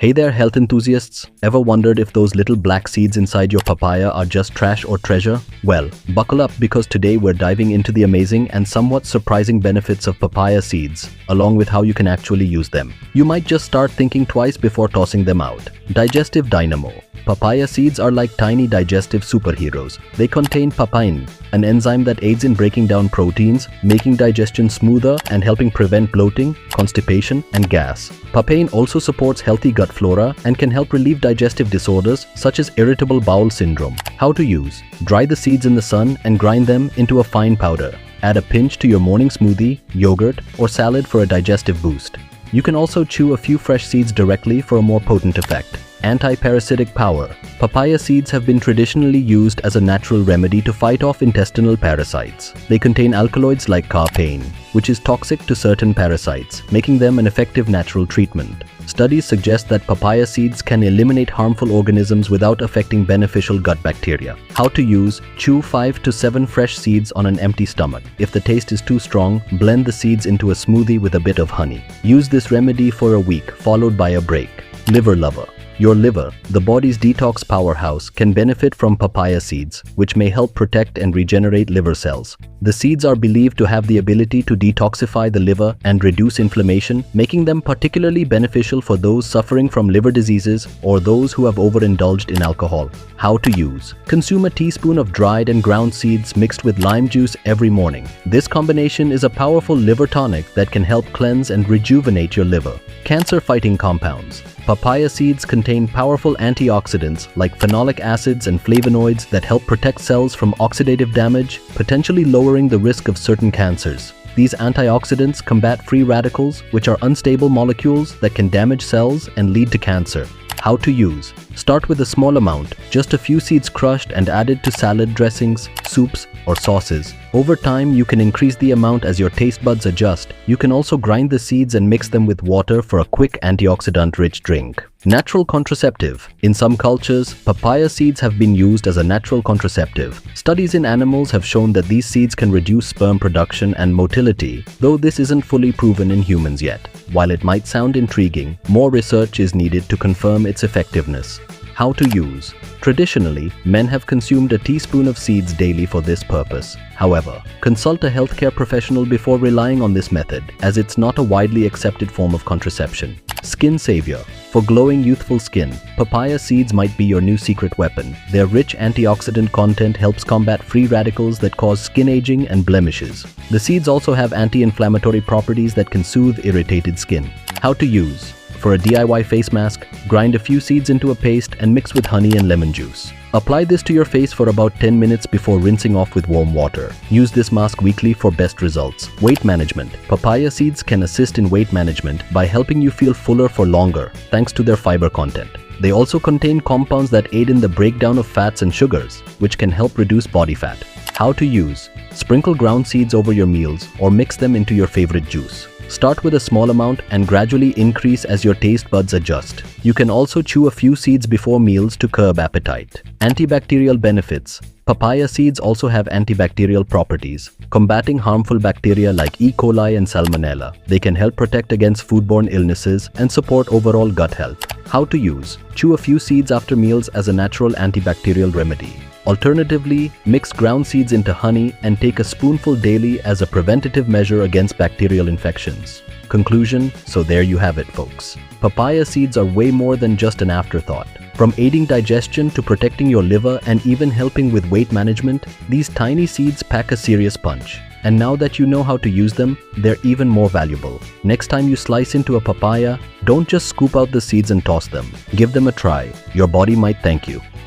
Hey there, health enthusiasts! Ever wondered if those little black seeds inside your papaya are just trash or treasure? Well, buckle up because today we're diving into the amazing and somewhat surprising benefits of papaya seeds, along with how you can actually use them. You might just start thinking twice before tossing them out. Digestive dynamo. Papaya seeds are like tiny digestive superheroes. They contain papain, an enzyme that aids in breaking down proteins, making digestion smoother and helping prevent bloating, constipation, and gas. Papain also supports healthy gut flora and can help relieve digestive disorders such as irritable bowel syndrome. How to use: dry the seeds in the sun and grind them into a fine powder. Add a pinch to your morning smoothie, yogurt, or salad for a digestive boost. You can also chew a few fresh seeds directly for a more potent effect. Anti-parasitic power. Papaya seeds have been traditionally used as a natural remedy to fight off intestinal parasites. They contain alkaloids like capain, which is toxic to certain parasites, making them an effective natural treatment. Studies suggest that papaya seeds can eliminate harmful organisms without affecting beneficial gut bacteria. How to use: chew 5 to 7 fresh seeds on an empty stomach. If the taste is too strong, blend the seeds into a smoothie with a bit of honey. Use this remedy for a week, followed by a break. Liver lover. Your liver, the body's detox powerhouse, can benefit from papaya seeds, which may help protect and regenerate liver cells. The seeds are believed to have the ability to detoxify the liver and reduce inflammation, making them particularly beneficial for those suffering from liver diseases or those who have overindulged in alcohol. How to use: consume a teaspoon of dried and ground seeds mixed with lime juice every morning. This combination is a powerful liver tonic that can help cleanse and rejuvenate your liver. Cancer-fighting compounds. Papaya seeds contain powerful antioxidants like phenolic acids and flavonoids that help protect cells from oxidative damage, potentially lowering the risk of certain cancers. These antioxidants combat free radicals, which are unstable molecules that can damage cells and lead to cancer. How to use: start with a small amount, just a few seeds crushed and added to salad dressings, soups, or sauces. Over time, you can increase the amount as your taste buds adjust. You can also grind the seeds and mix them with water for a quick antioxidant-rich drink. Natural contraceptive. In some cultures, papaya seeds have been used as a natural contraceptive. Studies in animals have shown that these seeds can reduce sperm production and motility, though this isn't fully proven in humans yet. While it might sound intriguing, more research is needed to confirm its effectiveness. How to use: traditionally, men have consumed a teaspoon of seeds daily for this purpose. However, consult a healthcare professional before relying on this method, as it's not a widely accepted form of contraception. Skin savior. For glowing, youthful skin, papaya seeds might be your new secret weapon. Their rich antioxidant content helps combat free radicals that cause skin aging and blemishes. The seeds also have anti-inflammatory properties that can soothe irritated skin. How to use: for a DIY face mask, grind a few seeds into a paste and mix with honey and lemon juice. Apply this to your face for about 10 minutes before rinsing off with warm water. Use this mask weekly for best results. Weight management. Papaya seeds can assist in weight management by helping you feel fuller for longer, thanks to their fiber content. They also contain compounds that aid in the breakdown of fats and sugars, which can help reduce body fat. How to use: sprinkle ground seeds over your meals or mix them into your favorite juice. Start with a small amount and gradually increase as your taste buds adjust. You can also chew a few seeds before meals to curb appetite. Antibacterial benefits. Papaya seeds also have antibacterial properties, combating harmful bacteria like E. coli and Salmonella. They can help protect against foodborne illnesses and support overall gut health. How to use: chew a few seeds after meals as a natural antibacterial remedy. Alternatively, mix ground seeds into honey and take a spoonful daily as a preventative measure against bacterial infections. Conclusion: so there you have it, folks. Papaya seeds are way more than just an afterthought. From aiding digestion to protecting your liver and even helping with weight management, these tiny seeds pack a serious punch. And now that you know how to use them, they're even more valuable. Next time you slice into a papaya, don't just scoop out the seeds and toss them. Give them a try. Your body might thank you.